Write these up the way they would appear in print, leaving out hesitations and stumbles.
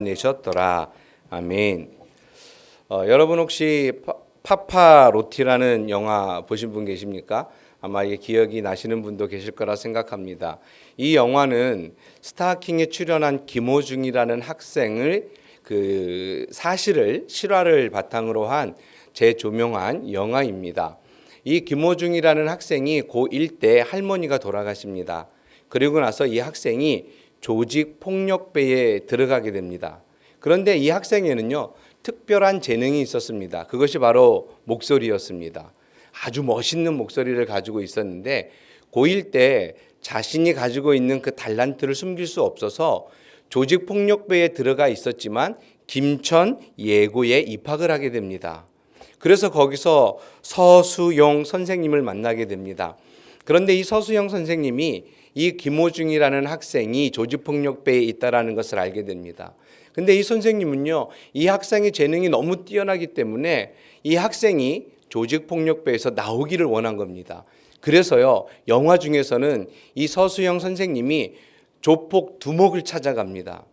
내셨더라. 아멘. 여러분 혹시 파파로티라는 영화 보신 분 계십니까? 아마 이게 기억이 나시는 분도 계실 거라 생각합니다. 이 영화는 스타킹에 출연한 김호중이라는 학생을 그 사실을 실화를 바탕으로 한 재조명한 영화입니다. 이 김호중이라는 학생이 고1 때 할머니가 돌아가십니다. 그리고 나서 이 학생이 조직 폭력배에 들어가게 됩니다. 그런데 이 학생에는요, 특별한 재능이 있었습니다. 그것이 바로 목소리였습니다. 아주 멋있는 목소리를 가지고 있었는데 고1 때 자신이 가지고 있는 그 달란트를 숨길 수 없어서 조직 폭력배에 들어가 있었지만 김천 예고에 입학을 하게 됩니다. 그래서 거기서 서수용 선생님을 만나게 됩니다. 그런데 이 서수용 선생님이 이 김호중이라는 학생이 조직폭력배에 있다라는 것을 알게 됩니다. 근데 이 선생님은요, 이 학생의 재능이 너무 뛰어나기 때문에 이 학생이 조직폭력배에서 나오기를 원한 겁니다. 그래서요, 영화 중에서는 이 서수영 선생님이 조폭 두목을 찾아갑니다.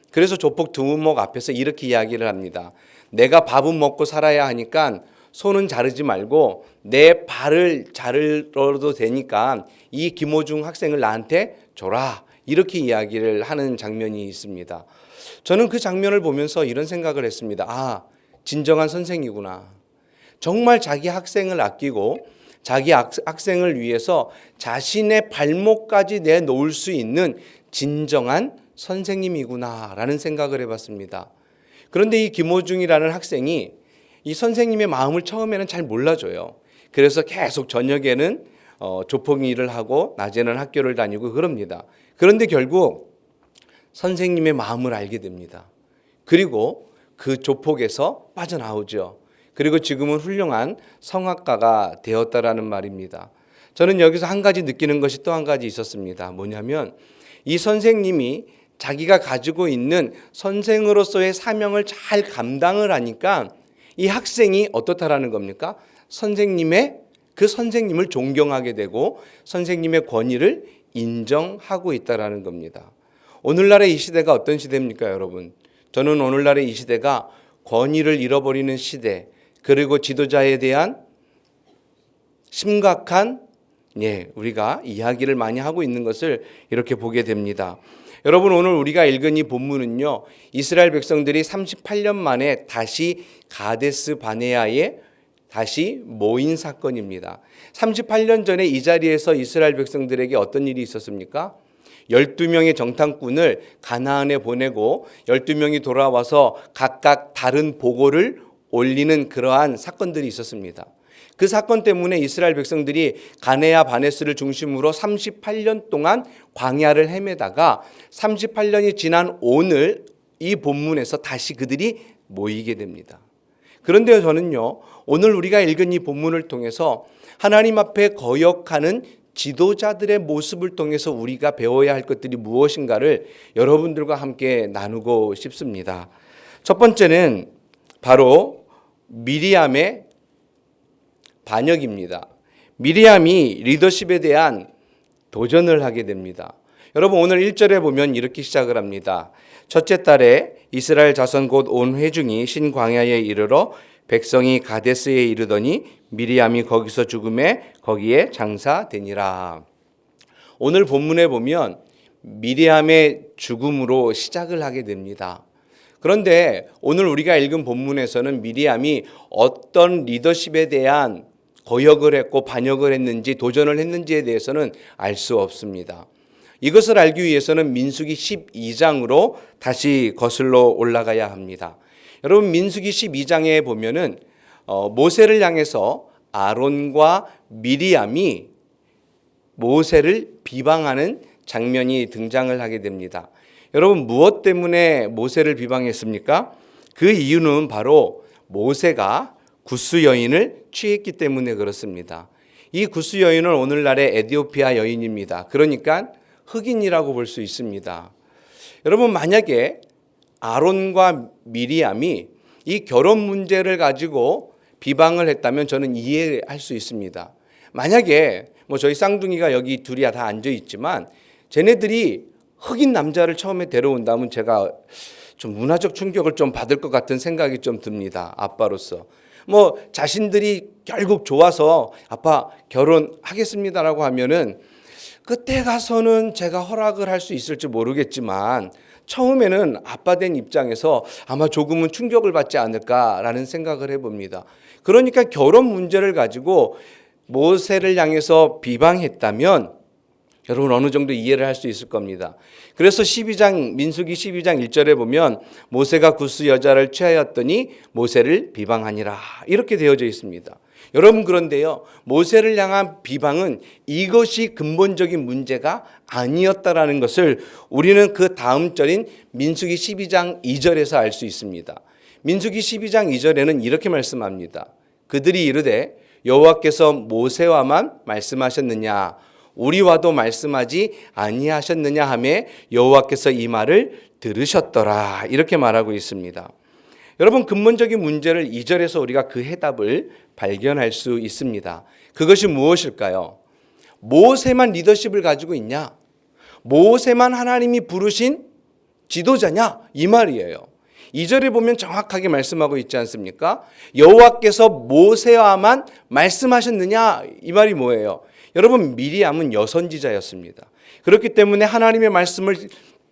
그래서 조폭 두목 앞에서 이렇게 이야기를 합니다. 내가 밥은 먹고 살아야 하니까 손은 자르지 말고 내 발을 자르러도 되니까 이 김호중 학생을 나한테 줘라. 이렇게 이야기를 하는 장면이 있습니다. 저는 그 장면을 보면서 이런 생각을 했습니다. 아, 진정한 선생이구나. 정말 자기 학생을 아끼고 자기 학생을 위해서 자신의 발목까지 내놓을 수 있는 진정한 선생님이구나라는 생각을 해봤습니다. 그런데 이 김호중이라는 학생이 이 선생님의 마음을 처음에는 잘 몰라줘요. 그래서 계속 저녁에는 조폭 일을 하고 낮에는 학교를 다니고 그럽니다. 그런데 결국 선생님의 마음을 알게 됩니다. 그리고 그 조폭에서 빠져나오죠. 그리고 지금은 훌륭한 성악가가 되었다라는 말입니다. 저는 여기서 한 가지 느끼는 것이 또 한 가지 있었습니다. 뭐냐면 이 선생님이 자기가 가지고 있는 선생으로서의 사명을 잘 감당을 하니까 이 학생이 어떻다라는 겁니까? 그 선생님을 존경하게 되고 선생님의 권위를 인정하고 있다라는 겁니다. 오늘날의 이 시대가 어떤 시대입니까, 여러분? 저는 오늘날의 이 시대가 권위를 잃어버리는 시대, 그리고 지도자에 대한 심각한 우리가 이야기를 많이 하고 있는 것을 이렇게 보게 됩니다. 여러분, 오늘 우리가 읽은 이 본문은요, 이스라엘 백성들이 38년 만에 다시 가데스 바네아에 다시 모인 사건입니다. 38년 전에 이 자리에서 이스라엘 백성들에게 어떤 일이 있었습니까? 12명의 정탐꾼을 가나안에 보내고 12명이 돌아와서 각각 다른 보고를 올리는 그러한 사건들이 있었습니다. 그 사건 때문에 이스라엘 백성들이 가네아 바네스를 중심으로 38년 동안 광야를 헤매다가 38년이 지난 오늘 이 본문에서 다시 그들이 모이게 됩니다. 그런데 저는요, 오늘 우리가 읽은 이 본문을 통해서 하나님 앞에 거역하는 지도자들의 모습을 통해서 우리가 배워야 할 것들이 무엇인가를 여러분들과 함께 나누고 싶습니다. 첫 번째는 바로 미리암의 반역입니다. 미리암이 리더십에 대한 도전을 하게 됩니다. 여러분, 오늘 1절에 보면 이렇게 시작을 합니다. 첫째 달에 이스라엘 자손 곧 온 회중이 신광야에 이르러 백성이 가데스에 이르더니 미리암이 거기서 죽음에 거기에 장사되니라. 오늘 본문에 보면 미리암의 죽음으로 시작을 하게 됩니다. 그런데 오늘 우리가 읽은 본문에서는 미리암이 어떤 리더십에 대한 거역을 했고 반역을 했는지 도전을 했는지에 대해서는 알 수 없습니다. 이것을 알기 위해서는 민수기 12장으로 다시 거슬러 올라가야 합니다. 여러분, 민수기 12장에 보면은 모세를 향해서 아론과 미리암이 모세를 비방하는 장면이 등장을 하게 됩니다. 여러분, 무엇 때문에 모세를 비방했습니까? 그 이유는 바로 모세가 구스 여인을 취했기 때문에 그렇습니다. 이 구스 여인은 오늘날의 에티오피아 여인입니다. 그러니까 흑인이라고 볼 수 있습니다. 여러분, 만약에 아론과 미리암이 이 결혼 문제를 가지고 비방을 했다면 저는 이해할 수 있습니다. 만약에 저희 쌍둥이가 여기 둘이 다 앉아 있지만 쟤네들이 흑인 남자를 처음에 데려온다면 제가 좀 문화적 충격을 좀 받을 것 같은 생각이 좀 듭니다. 아빠로서. 자신들이 결국 좋아서 아빠 결혼하겠습니다라고 하면은 그때 가서는 제가 허락을 할 수 있을지 모르겠지만 처음에는 아빠 된 입장에서 아마 조금은 충격을 받지 않을까라는 생각을 해봅니다. 그러니까 결혼 문제를 가지고 모세를 향해서 비방했다면 여러분 어느 정도 이해를 할 수 있을 겁니다. 그래서 민수기 12장 1절에 보면 모세가 구스 여자를 취하였더니 모세를 비방하니라 이렇게 되어져 있습니다. 여러분 그런데요, 모세를 향한 비방은 이것이 근본적인 문제가 아니었다라는 것을 우리는 그 다음 절인 민수기 12장 2절에서 알 수 있습니다. 민수기 12장 2절에는 이렇게 말씀합니다. 그들이 이르되 여호와께서 모세와만 말씀하셨느냐 우리와도 말씀하지 아니하셨느냐 하매 여호와께서 이 말을 들으셨더라 이렇게 말하고 있습니다. 여러분 근본적인 문제를 2절에서 우리가 그 해답을 발견할 수 있습니다. 그것이 무엇일까요? 모세만 리더십을 가지고 있냐? 모세만 하나님이 부르신 지도자냐? 이 말이에요. 2절에 보면 정확하게 말씀하고 있지 않습니까? 여호와께서 모세와만 말씀하셨느냐? 이 말이 뭐예요? 여러분 미리암은 여선지자였습니다. 그렇기 때문에 하나님의 말씀을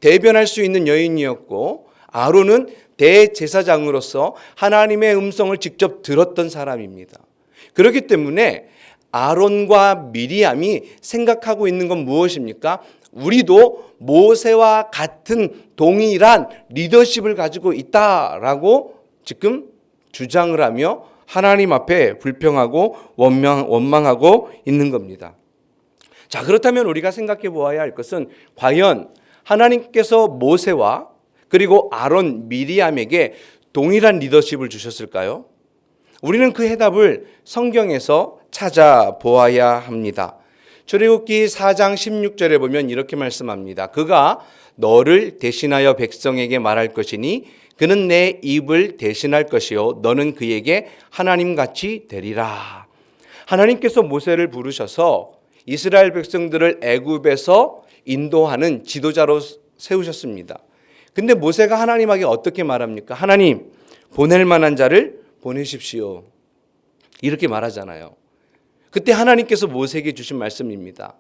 대변할 수 있는 여인이었고 아론은 대제사장으로서 하나님의 음성을 직접 들었던 사람입니다. 그렇기 때문에 아론과 미리암이 생각하고 있는 건 무엇입니까? 우리도 모세와 같은 동일한 리더십을 가지고 있다라고 지금 주장을 하며 하나님 앞에 불평하고 원망하고 있는 겁니다. 자, 그렇다면 우리가 생각해 보아야 할 것은 과연 하나님께서 모세와 그리고 아론, 미리암에게 동일한 리더십을 주셨을까요? 우리는 그 해답을 성경에서 찾아보아야 합니다. 출애굽기 4장 16절에 보면 이렇게 말씀합니다. 그가 너를 대신하여 백성에게 말할 것이니 그는 내 입을 대신할 것이요 너는 그에게 하나님같이 되리라. 하나님께서 모세를 부르셔서 이스라엘 백성들을 애굽에서 인도하는 지도자로 세우셨습니다. 근데 모세가 하나님에게 어떻게 말합니까? 하나님, 보낼 만한 자를 보내십시오. 이렇게 말하잖아요. 그때 하나님께서 모세에게 주신 말씀입니다.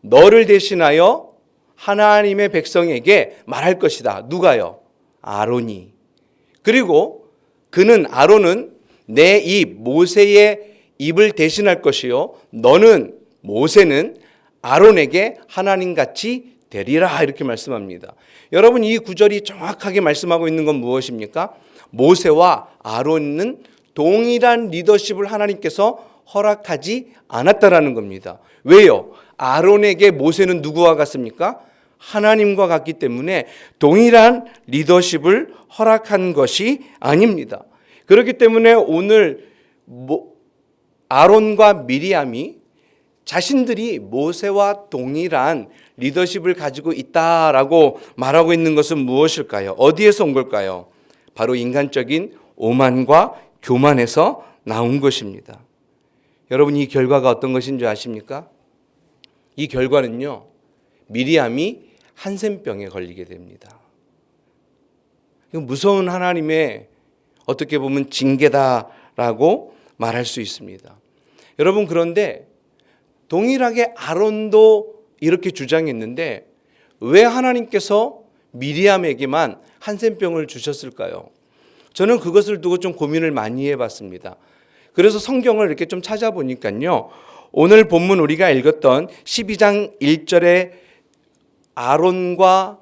너를 대신하여 하나님의 백성에게 말할 것이다. 누가요? 아론이. 그리고 아론은 내 입, 모세의 입을 대신할 것이요. 모세는 아론에게 하나님같이 되리라 이렇게 말씀합니다. 여러분 이 구절이 정확하게 말씀하고 있는 건 무엇입니까? 모세와 아론은 동일한 리더십을 하나님께서 허락하지 않았다라는 겁니다. 왜요? 아론에게 모세는 누구와 같습니까? 하나님과 같기 때문에 동일한 리더십을 허락한 것이 아닙니다. 그렇기 때문에 오늘 아론과 미리암이 자신들이 모세와 동일한 리더십을 가지고 있다라고 말하고 있는 것은 무엇일까요? 어디에서 온 걸까요? 바로 인간적인 오만과 교만에서 나온 것입니다. 여러분 이 결과가 어떤 것인 줄 아십니까? 이 결과는요. 미리암이 한센병에 걸리게 됩니다. 이건 무서운 하나님의 어떻게 보면 징계다라고 말할 수 있습니다. 여러분 그런데 동일하게 아론도 이렇게 주장했는데 왜 하나님께서 미리암에게만 한센병을 주셨을까요? 저는 그것을 두고 좀 고민을 많이 해봤습니다. 그래서 성경을 이렇게 좀 찾아보니까요. 오늘 본문 우리가 읽었던 12장 1절에 아론과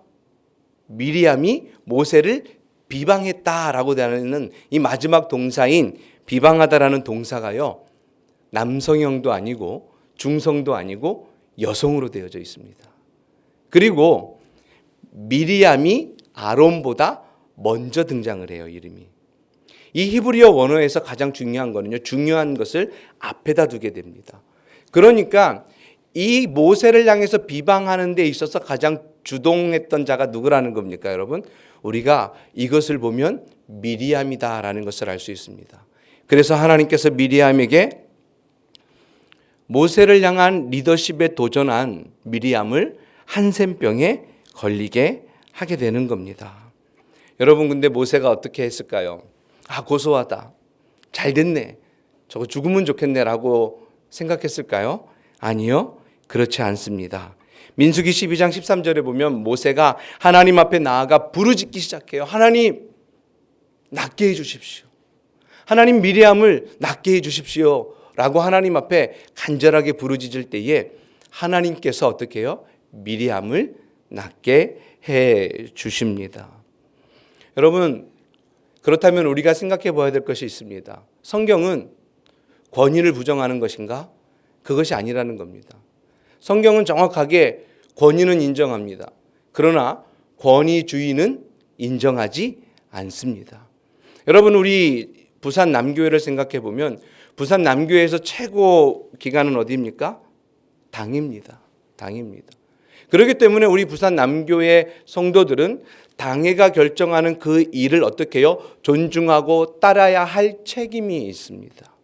미리암이 모세를 비방했다라고 되는 이 마지막 동사인 비방하다라는 동사가요. 남성형도 아니고 중성도 아니고 여성으로 되어져 있습니다. 그리고 미리암이 아론보다 먼저 등장을 해요. 이름이. 이 히브리어 원어에서 가장 중요한 거는요. 중요한 것을 앞에다 두게 됩니다. 그러니까 이 모세를 향해서 비방하는 데 있어서 가장 주동했던 자가 누구라는 겁니까, 여러분? 우리가 이것을 보면 미리암이다라는 것을 알 수 있습니다. 그래서 하나님께서 미리암에게 모세를 향한 리더십에 도전한 미리암을 한센병에 걸리게 하게 되는 겁니다. 여러분 근데 모세가 어떻게 했을까요? 고소하다. 잘 됐네. 저거 죽으면 좋겠네라고 생각했을까요? 아니요. 그렇지 않습니다. 민수기 12장 13절에 보면 모세가 하나님 앞에 나아가 부르짖기 시작해요. 하나님, 낫게 해 주십시오. 하나님, 미리암을 낫게 해 주십시오. 라고 하나님 앞에 간절하게 부르짖을 때에 하나님께서 어떻게 해요? 미리암을 낫게 해 주십니다. 여러분, 그렇다면 우리가 생각해 봐야 될 것이 있습니다. 성경은 권위를 부정하는 것인가? 그것이 아니라는 겁니다. 성경은 정확하게 권위는 인정합니다. 그러나 권위주의는 인정하지 않습니다. 여러분, 우리 부산 남교회를 생각해 보면 부산 남교회에서 최고 기관은 어디입니까? 당회입니다. 당회입니다. 그렇기 때문에 우리 부산 남교회 성도들은 당회가 결정하는 그 일을 어떻게 해요? 존중하고 따라야 할 책임이 있습니다.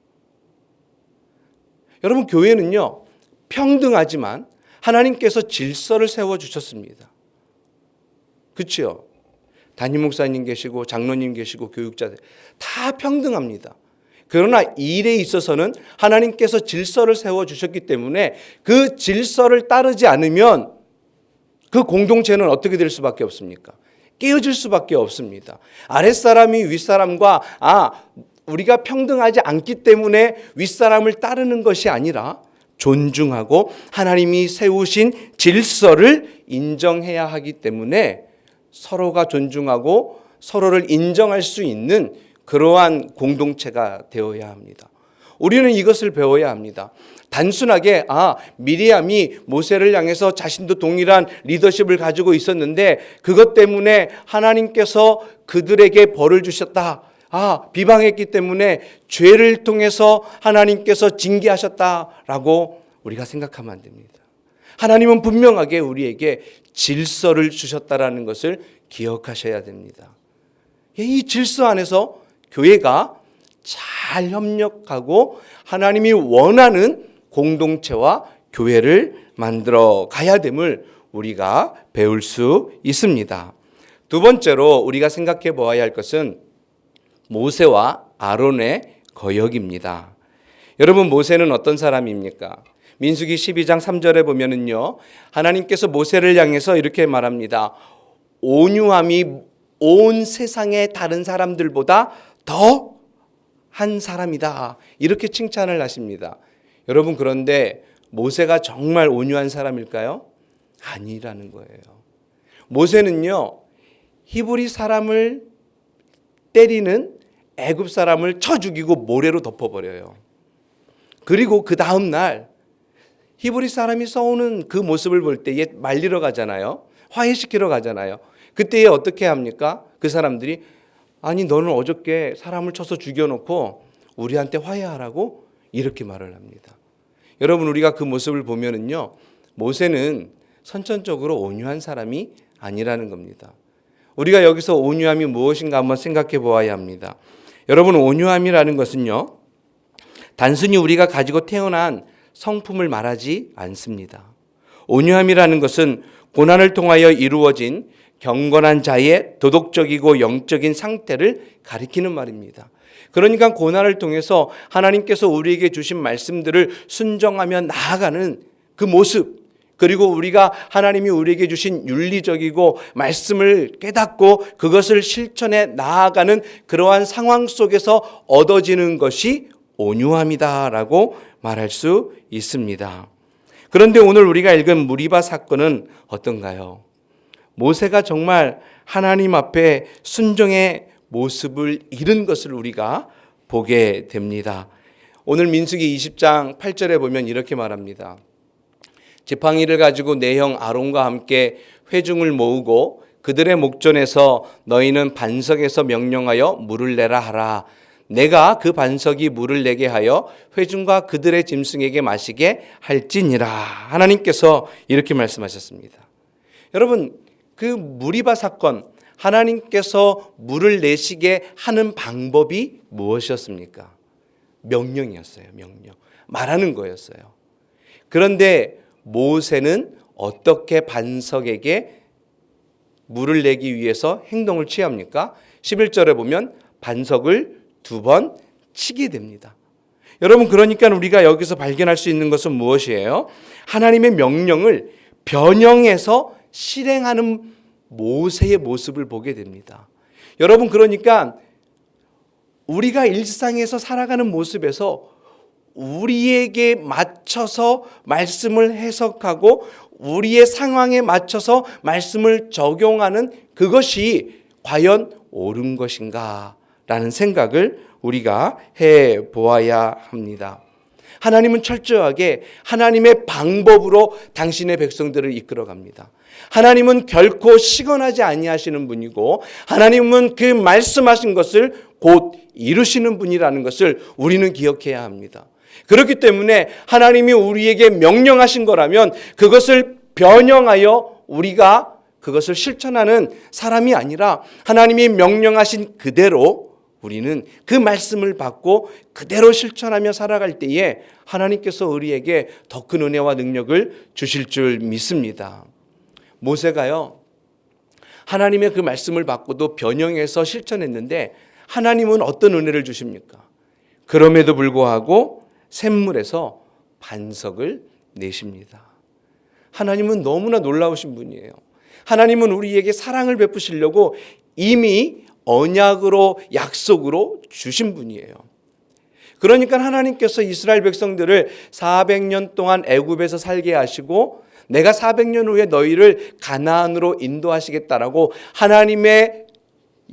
여러분, 교회는요, 평등하지만 하나님께서 질서를 세워주셨습니다. 그렇죠? 담임 목사님 계시고 장로님 계시고 교육자들 다 평등합니다. 그러나 일에 있어서는 하나님께서 질서를 세워주셨기 때문에 그 질서를 따르지 않으면 그 공동체는 어떻게 될 수밖에 없습니까? 깨어질 수밖에 없습니다. 아랫사람이 윗사람과 우리가 평등하지 않기 때문에 윗사람을 따르는 것이 아니라 존중하고 하나님이 세우신 질서를 인정해야 하기 때문에 서로가 존중하고 서로를 인정할 수 있는 그러한 공동체가 되어야 합니다. 우리는 이것을 배워야 합니다. 단순하게 미리암이 모세를 향해서 자신도 동일한 리더십을 가지고 있었는데 그것 때문에 하나님께서 그들에게 벌을 주셨다. 비방했기 때문에 죄를 통해서 하나님께서 징계하셨다라고 우리가 생각하면 안 됩니다. 하나님은 분명하게 우리에게 질서를 주셨다라는 것을 기억하셔야 됩니다. 이 질서 안에서 교회가 잘 협력하고 하나님이 원하는 공동체와 교회를 만들어 가야 됨을 우리가 배울 수 있습니다. 두 번째로 우리가 생각해 보아야 할 것은 모세와 아론의 거역입니다. 여러분, 모세는 어떤 사람입니까? 민수기 12장 3절에 보면은요, 하나님께서 모세를 향해서 이렇게 말합니다. 온유함이 온 세상의 다른 사람들보다 더 한 사람이다. 이렇게 칭찬을 하십니다. 여러분, 그런데 모세가 정말 온유한 사람일까요? 아니라는 거예요. 모세는요, 히브리 사람을 때리는 애굽 사람을 쳐 죽이고 모래로 덮어버려요. 그리고 그 다음 날 히브리 사람이 싸우는 그 모습을 볼 때에 말리러 가잖아요. 화해시키러 가잖아요. 그때에 어떻게 합니까? 그 사람들이 너는 어저께 사람을 쳐서 죽여놓고 우리한테 화해하라고 이렇게 말을 합니다. 여러분, 우리가 그 모습을 보면은요, 모세는 선천적으로 온유한 사람이 아니라는 겁니다. 우리가 여기서 온유함이 무엇인가 한번 생각해 보아야 합니다. 여러분, 온유함이라는 것은요, 단순히 우리가 가지고 태어난 성품을 말하지 않습니다. 온유함이라는 것은 고난을 통하여 이루어진 경건한 자의 도덕적이고 영적인 상태를 가리키는 말입니다. 그러니까 고난을 통해서 하나님께서 우리에게 주신 말씀들을 순종하며 나아가는 그 모습, 그리고 우리가 하나님이 우리에게 주신 윤리적이고 말씀을 깨닫고 그것을 실천해 나아가는 그러한 상황 속에서 얻어지는 것이 온유함이다라고 말할 수 있습니다. 그런데 오늘 우리가 읽은 무리바 사건은 어떤가요? 모세가 정말 하나님 앞에 순종의 모습을 잃은 것을 우리가 보게 됩니다. 오늘 민수기 20장 8절에 보면 이렇게 말합니다. 지팡이를 가지고 내 형 아론과 함께 회중을 모으고 그들의 목전에서 너희는 반석에서 명령하여 물을 내라 하라. 내가 그 반석이 물을 내게 하여 회중과 그들의 짐승에게 마시게 할지니라. 하나님께서 이렇게 말씀하셨습니다. 여러분, 그 무리바 사건, 하나님께서 물을 내시게 하는 방법이 무엇이었습니까? 명령이었어요. 명령. 말하는 거였어요. 그런데 모세는 어떻게 반석에게 물을 내기 위해서 행동을 취합니까? 11절에 보면 반석을 2번 치게 됩니다. 여러분, 그러니까 우리가 여기서 발견할 수 있는 것은 무엇이에요? 하나님의 명령을 변형해서 실행하는 모세의 모습을 보게 됩니다. 여러분, 그러니까 우리가 일상에서 살아가는 모습에서 우리에게 맞춰서 말씀을 해석하고 우리의 상황에 맞춰서 말씀을 적용하는 그것이 과연 옳은 것인가 라는 생각을 우리가 해 보아야 합니다. 하나님은 철저하게 하나님의 방법으로 당신의 백성들을 이끌어 갑니다. 하나님은 결코 시건하지 아니하시는 분이고 하나님은 그 말씀하신 것을 곧 이루시는 분이라는 것을 우리는 기억해야 합니다. 그렇기 때문에 하나님이 우리에게 명령하신 거라면 그것을 변형하여 우리가 그것을 실천하는 사람이 아니라 하나님이 명령하신 그대로 우리는 그 말씀을 받고 그대로 실천하며 살아갈 때에 하나님께서 우리에게 더 큰 은혜와 능력을 주실 줄 믿습니다. 모세가요, 하나님의 그 말씀을 받고도 변형해서 실천했는데 하나님은 어떤 은혜를 주십니까? 그럼에도 불구하고 샘물에서 반석을 내십니다. 하나님은 너무나 놀라우신 분이에요. 하나님은 우리에게 사랑을 베푸시려고 이미 언약으로 약속으로 주신 분이에요. 그러니까 하나님께서 이스라엘 백성들을 400년 동안 애굽에서 살게 하시고 내가 400년 후에 너희를 가나안으로 인도하시겠다라고 하나님의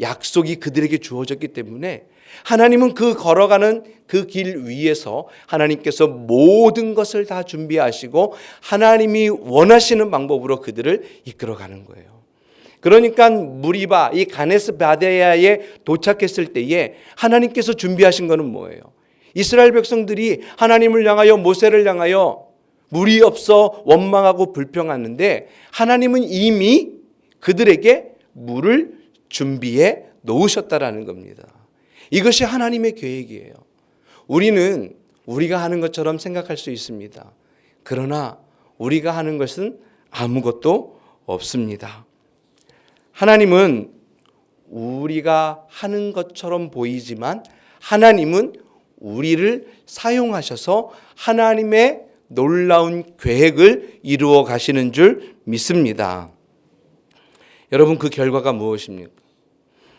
약속이 그들에게 주어졌기 때문에 하나님은 그 걸어가는 그 길 위에서 하나님께서 모든 것을 다 준비하시고 하나님이 원하시는 방법으로 그들을 이끌어가는 거예요. 그러니까 무리바 이 가네스 바데야에 도착했을 때에 하나님께서 준비하신 것은 뭐예요? 이스라엘 백성들이 하나님을 향하여 모세를 향하여 물이 없어 원망하고 불평하는데 하나님은 이미 그들에게 물을 준비해 놓으셨다라는 겁니다. 이것이 하나님의 계획이에요. 우리는 우리가 하는 것처럼 생각할 수 있습니다. 그러나 우리가 하는 것은 아무것도 없습니다. 하나님은 우리가 하는 것처럼 보이지만 하나님은 우리를 사용하셔서 하나님의 놀라운 계획을 이루어 가시는 줄 믿습니다. 여러분, 그 결과가 무엇입니까?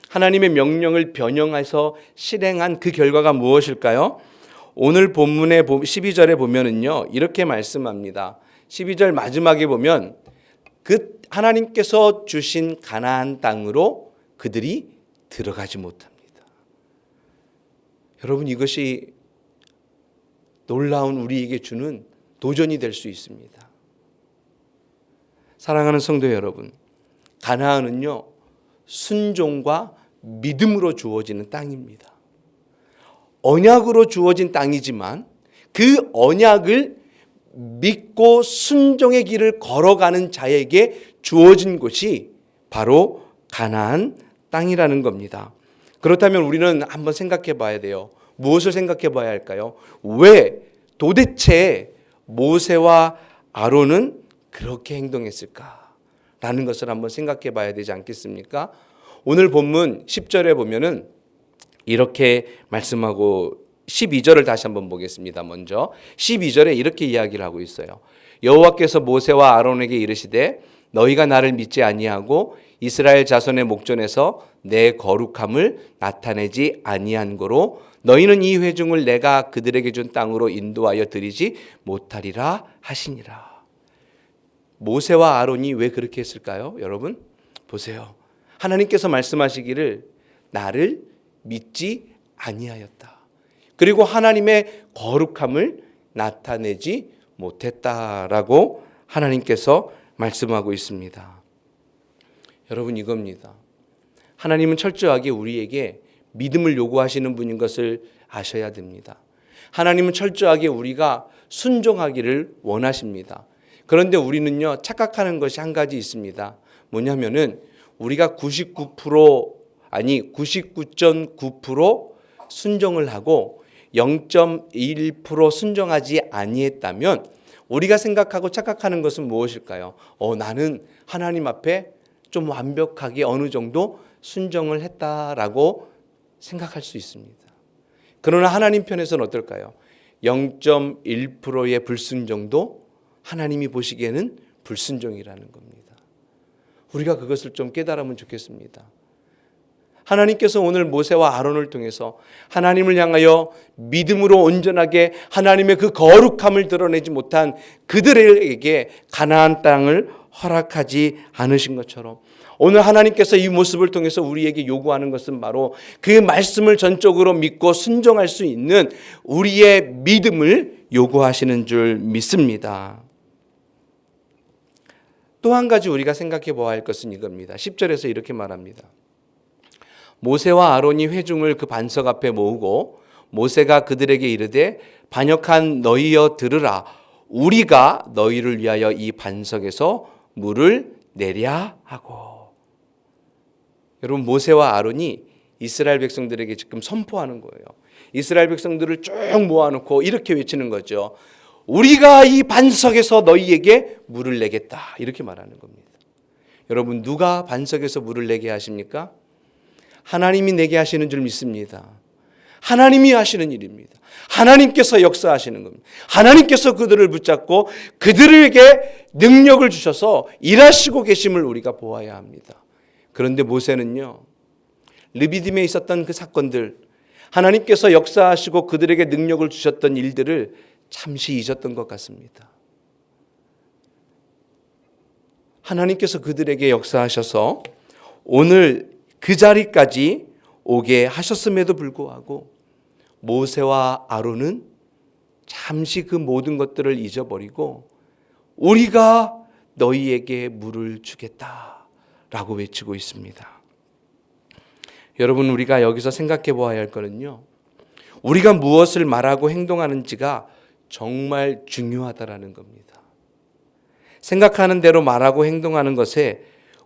하나님의 명령을 변형해서 실행한 그 결과가 무엇일까요? 오늘 본문의 12절에 보면은요, 이렇게 말씀합니다. 12절 마지막에 보면 그 하나님께서 주신 가나안 땅으로 그들이 들어가지 못합니다. 여러분, 이것이 놀라운 우리에게 주는 도전이 될 수 있습니다. 사랑하는 성도 여러분, 가나안은요, 순종과 믿음으로 주어지는 땅입니다. 언약으로 주어진 땅이지만 그 언약을 믿고 순종의 길을 걸어가는 자에게 주어진 곳이 바로 가나안 땅이라는 겁니다. 그렇다면 우리는 한번 생각해 봐야 돼요. 무엇을 생각해 봐야 할까요? 왜 도대체 모세와 아론은 그렇게 행동했을까라는 것을 한번 생각해 봐야 되지 않겠습니까? 오늘 본문 10절에 보면은 이렇게 말씀하고 12절을 다시 한번 보겠습니다. 먼저 12절에 이렇게 이야기를 하고 있어요. 여호와께서 모세와 아론에게 이르시되 너희가 나를 믿지 아니하고 이스라엘 자손의 목전에서 내 거룩함을 나타내지 아니한 고로 너희는 이 회중을 내가 그들에게 준 땅으로 인도하여 드리지 못하리라 하시니라. 모세와 아론이 왜 그렇게 했을까요? 여러분 보세요. 하나님께서 말씀하시기를 나를 믿지 아니하였다. 그리고 하나님의 거룩함을 나타내지 못했다라고 하나님께서 말씀하고 있습니다. 여러분 이겁니다. 하나님은 철저하게 우리에게 믿음을 요구하시는 분인 것을 아셔야 됩니다. 하나님은 철저하게 우리가 순종하기를 원하십니다. 그런데 우리는요 착각하는 것이 한 가지 있습니다. 뭐냐면은 우리가 99.9% 순종을 하고 0.1% 순종하지 아니했다면 우리가 생각하고 착각하는 것은 무엇일까요? 나는 하나님 앞에 좀 완벽하게 어느 정도 순종을 했다라고 생각할 수 있습니다. 그러나 하나님 편에서는 어떨까요? 0.1%의 불순종도 하나님이 보시기에는 불순종이라는 겁니다. 우리가 그것을 좀 깨달으면 좋겠습니다. 하나님께서 오늘 모세와 아론을 통해서 하나님을 향하여 믿음으로 온전하게 하나님의 그 거룩함을 드러내지 못한 그들에게 가나안 땅을 허락하지 않으신 것처럼 오늘 하나님께서 이 모습을 통해서 우리에게 요구하는 것은 바로 그 말씀을 전적으로 믿고 순종할 수 있는 우리의 믿음을 요구하시는 줄 믿습니다. 또 한 가지 우리가 생각해 보아야 할 것은 이겁니다. 10절에서 이렇게 말합니다. 모세와 아론이 회중을 그 반석 앞에 모으고 모세가 그들에게 이르되 반역한 너희여 들으라. 우리가 너희를 위하여 이 반석에서 물을 내랴 하고. 여러분, 모세와 아론이 이스라엘 백성들에게 지금 선포하는 거예요. 이스라엘 백성들을 쭉 모아놓고 이렇게 외치는 거죠. 우리가 이 반석에서 너희에게 물을 내겠다. 이렇게 말하는 겁니다. 여러분, 누가 반석에서 물을 내게 하십니까? 하나님이 내게 하시는 줄 믿습니다. 하나님이 하시는 일입니다. 하나님께서 역사하시는 겁니다. 하나님께서 그들을 붙잡고 그들에게 능력을 주셔서 일하시고 계심을 우리가 보아야 합니다. 그런데 모세는요, 르비딤에 있었던 그 사건들, 하나님께서 역사하시고 그들에게 능력을 주셨던 일들을 잠시 잊었던 것 같습니다. 하나님께서 그들에게 역사하셔서 오늘 그 자리까지 오게 하셨음에도 불구하고 모세와 아론은 잠시 그 모든 것들을 잊어버리고 우리가 너희에게 물을 주겠다라고 외치고 있습니다. 여러분, 우리가 여기서 생각해 보아야 할 것은요, 우리가 무엇을 말하고 행동하는지가 정말 중요하다라는 겁니다. 생각하는 대로 말하고 행동하는 것에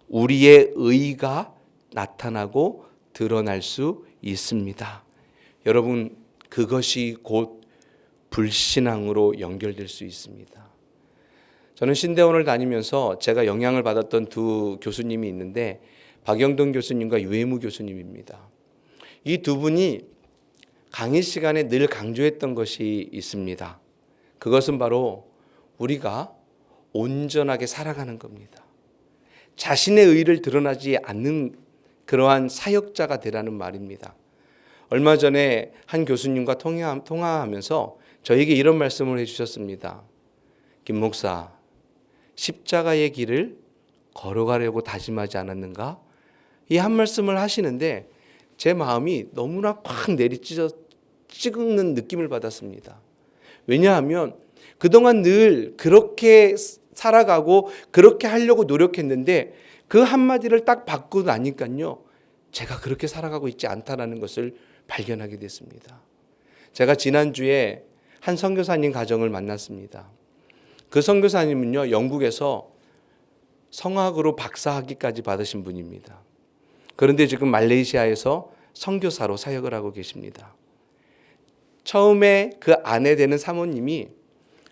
우리의 의가 나타나고 드러날 수 있습니다. 여러분, 그것이 곧 불신앙으로 연결될 수 있습니다. 저는 신대원을 다니면서 제가 영향을 받았던 두 교수님이 있는데 박영동 교수님과 유해무 교수님입니다. 이 두 분이 강의 시간에 늘 강조했던 것이 있습니다. 그것은 바로 우리가 온전하게 살아가는 겁니다. 자신의 의를 드러나지 않는 그러한 사역자가 되라는 말입니다. 얼마 전에 한 교수님과 통화하면서 저에게 이런 말씀을 해주셨습니다. 김 목사, 십자가의 길을 걸어가려고 다짐하지 않았는가? 이 한 말씀을 하시는데 제 마음이 너무나 팍 찍는 느낌을 받았습니다. 왜냐하면 그동안 늘 그렇게 살아가고 그렇게 하려고 노력했는데 그 한마디를 딱 받고 나니까요, 제가 그렇게 살아가고 있지 않다라는 것을 발견하게 됐습니다. 제가 지난주에 한 선교사님 가정을 만났습니다. 그 선교사님은요, 영국에서 성악으로 박사학위까지 받으신 분입니다. 그런데 지금 말레이시아에서 선교사로 사역을 하고 계십니다. 처음에 그 아내 되는 사모님이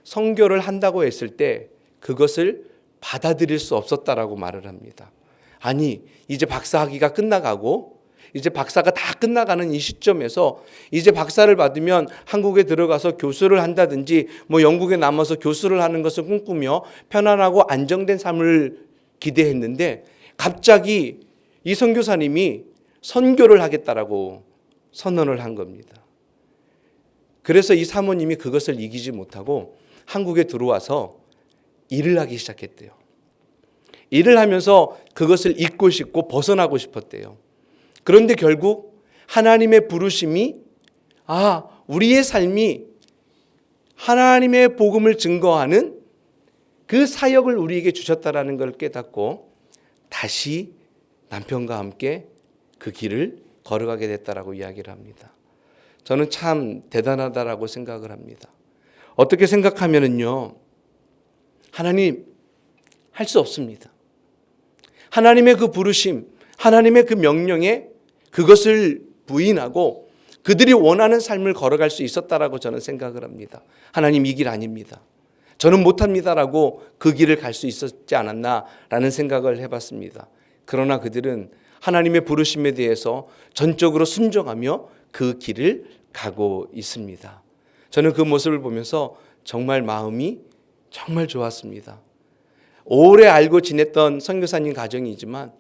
선교를 한다고 했을 때 그것을 받아들일 수 없었다라고 말을 합니다. 아니, 이제 박사학위가 끝나가고 이제 박사가 다 끝나가는 이 시점에서 이제 박사를 받으면 한국에 들어가서 교수를 한다든지 뭐 영국에 남아서 교수를 하는 것을 꿈꾸며 편안하고 안정된 삶을 기대했는데 갑자기 이 선교사님이 선교를 하겠다라고 선언을 한 겁니다. 그래서 이 사모님이 그것을 이기지 못하고 한국에 들어와서 일을 하기 시작했대요. 일을 하면서 그것을 잊고 싶고 벗어나고 싶었대요. 그런데 결국 하나님의 부르심이 우리의 삶이 하나님의 복음을 증거하는 그 사역을 우리에게 주셨다라는 걸 깨닫고 다시 남편과 함께 그 길을 걸어가게 됐다라고 이야기를 합니다. 저는 참 대단하다라고 생각을 합니다. 어떻게 생각하면은요, 하나님 할 수 없습니다. 하나님의 그 부르심, 하나님의 그 명령에 그것을 부인하고 그들이 원하는 삶을 걸어갈 수 있었다라고 저는 생각을 합니다. 하나님 이 길 아닙니다. 저는 못합니다라고 그 길을 갈 수 있었지 않았나라는 생각을 해봤습니다. 그러나 그들은 하나님의 부르심에 대해서 전적으로 순종하며 그 길을 가고 있습니다. 저는 그 모습을 보면서 정말 마음이 정말 좋았습니다. 오래 알고 지냈던 선교사님 가정이지만,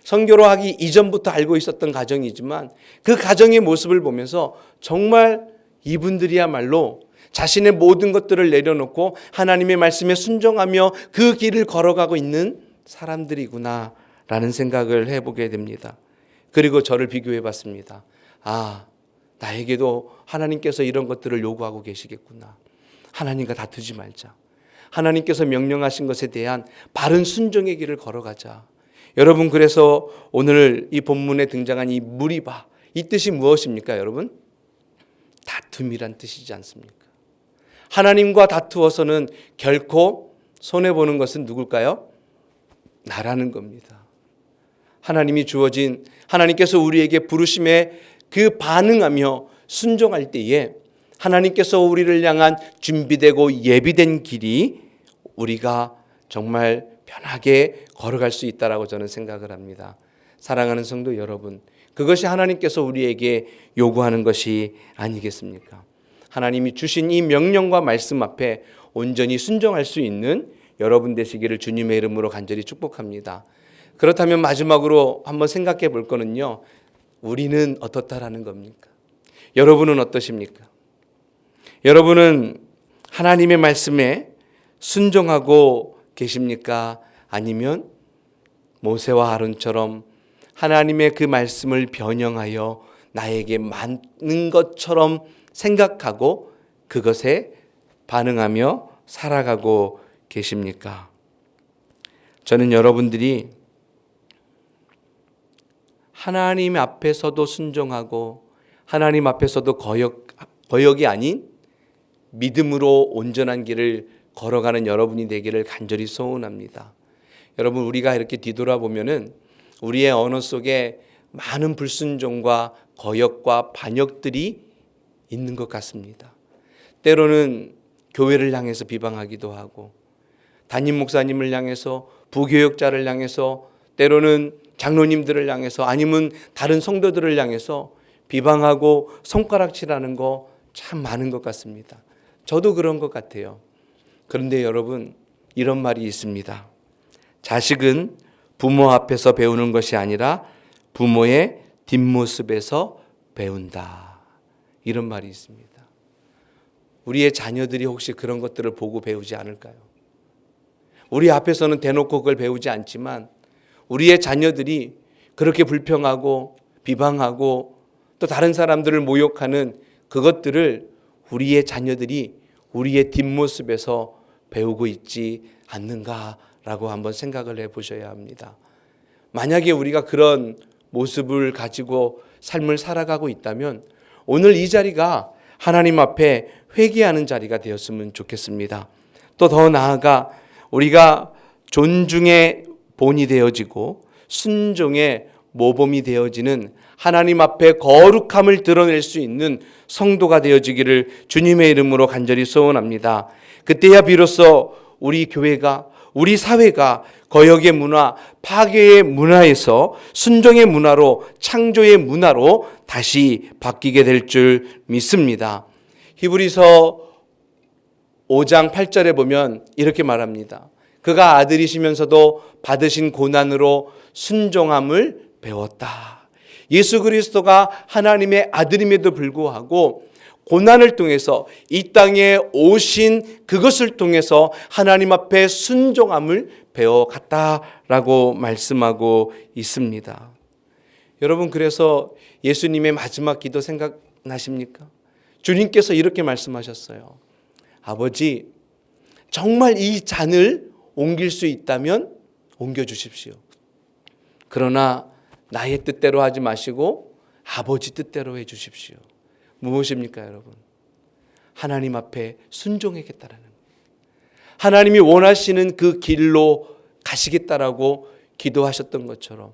선교로 하기 이전부터 알고 있었던 가정이지만, 그 가정의 모습을 보면서 정말 이분들이야말로 자신의 모든 것들을 내려놓고 하나님의 말씀에 순종하며 그 길을 걸어가고 있는 사람들이구나 라는 생각을 해보게 됩니다. 그리고 저를 비교해 봤습니다. 나에게도 하나님께서 이런 것들을 요구하고 계시겠구나. 하나님과 다투지 말자. 하나님께서 명령하신 것에 대한 바른 순종의 길을 걸어가자. 여러분, 그래서 오늘 이 본문에 등장한 이 무리바, 이 뜻이 무엇입니까, 여러분? 다툼이란 뜻이지 않습니까? 하나님과 다투어서는 결코 손해보는 것은 누굴까요? 나라는 겁니다. 하나님이 주어진, 하나님께서 우리에게 부르심에 그 반응하며 순종할 때에 하나님께서 우리를 향한 준비되고 예비된 길이 우리가 정말 편하게 걸어갈 수 있다라고 저는 생각을 합니다. 사랑하는 성도 여러분, 그것이 하나님께서 우리에게 요구하는 것이 아니겠습니까? 하나님이 주신 이 명령과 말씀 앞에 온전히 순종할 수 있는 여러분 되시기를 주님의 이름으로 간절히 축복합니다. 그렇다면 마지막으로 한번 생각해 볼 거는요, 우리는 어떻다라는 겁니까? 여러분은 어떠십니까? 여러분은 하나님의 말씀에 순종하고 계십니까? 아니면 모세와 아론처럼 하나님의 그 말씀을 변형하여 나에게 맞는 것처럼 생각하고 그것에 반응하며 살아가고 계십니까? 저는 여러분들이 하나님 앞에서도 순종하고 하나님 앞에서도 거역이 아닌 믿음으로 온전한 길을 걸어가는 여러분이 되기를 간절히 소원합니다. 여러분, 우리가 이렇게 뒤돌아보면은 우리의 언어 속에 많은 불순종과 거역과 반역들이 있는 것 같습니다. 때로는 교회를 향해서 비방하기도 하고, 담임 목사님을 향해서, 부교역자를 향해서, 때로는 장로님들을 향해서, 아니면 다른 성도들을 향해서 비방하고 손가락질하는 거 참 많은 것 같습니다. 저도 그런 것 같아요. 그런데 여러분, 이런 말이 있습니다. 자식은 부모 앞에서 배우는 것이 아니라 부모의 뒷모습에서 배운다. 이런 말이 있습니다. 우리의 자녀들이 혹시 그런 것들을 보고 배우지 않을까요? 우리 앞에서는 대놓고 그걸 배우지 않지만 우리의 자녀들이 그렇게 불평하고 비방하고 또 다른 사람들을 모욕하는 그것들을 우리의 자녀들이 우리의 뒷모습에서 배우고 있지 않는가라고 한번 생각을 해보셔야 합니다. 만약에 우리가 그런 모습을 가지고 삶을 살아가고 있다면 오늘 이 자리가 하나님 앞에 회개하는 자리가 되었으면 좋겠습니다. 또 더 나아가 우리가 존중의 본이 되어지고 순종의 모범이 되어지는 하나님 앞에 거룩함을 드러낼 수 있는 성도가 되어지기를 주님의 이름으로 간절히 소원합니다. 그때야 비로소 우리 교회가, 우리 사회가 거역의 문화, 파괴의 문화에서 순종의 문화로, 창조의 문화로 다시 바뀌게 될 줄 믿습니다. 히브리서 5장 8절에 보면 이렇게 말합니다. 그가 아들이시면서도 받으신 고난으로 순종함을 배웠다. 예수 그리스도가 하나님의 아들임에도 불구하고 고난을 통해서 이 땅에 오신 그것을 통해서 하나님 앞에 순종함을 배워갔다라고 말씀하고 있습니다. 여러분, 그래서 예수님의 마지막 기도 생각나십니까? 주님께서 이렇게 말씀하셨어요. 아버지, 정말 이 잔을 옮길 수 있다면 옮겨주십시오. 그러나 나의 뜻대로 하지 마시고 아버지 뜻대로 해주십시오. 무엇입니까, 여러분? 하나님 앞에 순종하겠다라는 거예요. 하나님이 원하시는 그 길로 가시겠다라고 기도하셨던 것처럼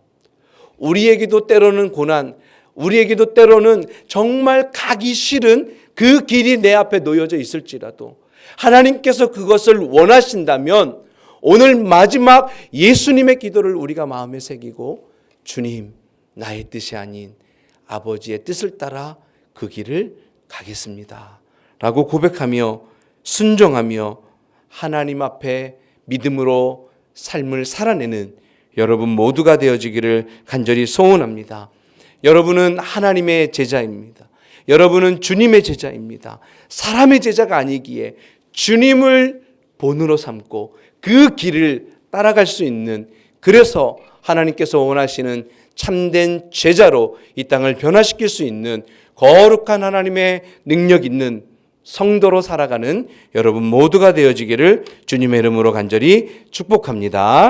우리에게도 때로는 고난, 우리에게도 때로는 정말 가기 싫은 그 길이 내 앞에 놓여져 있을지라도 하나님께서 그것을 원하신다면 오늘 마지막 예수님의 기도를 우리가 마음에 새기고 주님, 나의 뜻이 아닌 아버지의 뜻을 따라 그 길을 가겠습니다 라고 고백하며 순종하며 하나님 앞에 믿음으로 삶을 살아내는 여러분 모두가 되어지기를 간절히 소원합니다. 여러분은 하나님의 제자입니다. 여러분은 주님의 제자입니다. 사람의 제자가 아니기에 주님을 본으로 삼고 그 길을 따라갈 수 있는, 그래서 하나님께서 원하시는 참된 제자로 이 땅을 변화시킬 수 있는 거룩한 하나님의 능력 있는 성도로 살아가는 여러분 모두가 되어지기를 주님의 이름으로 간절히 축복합니다.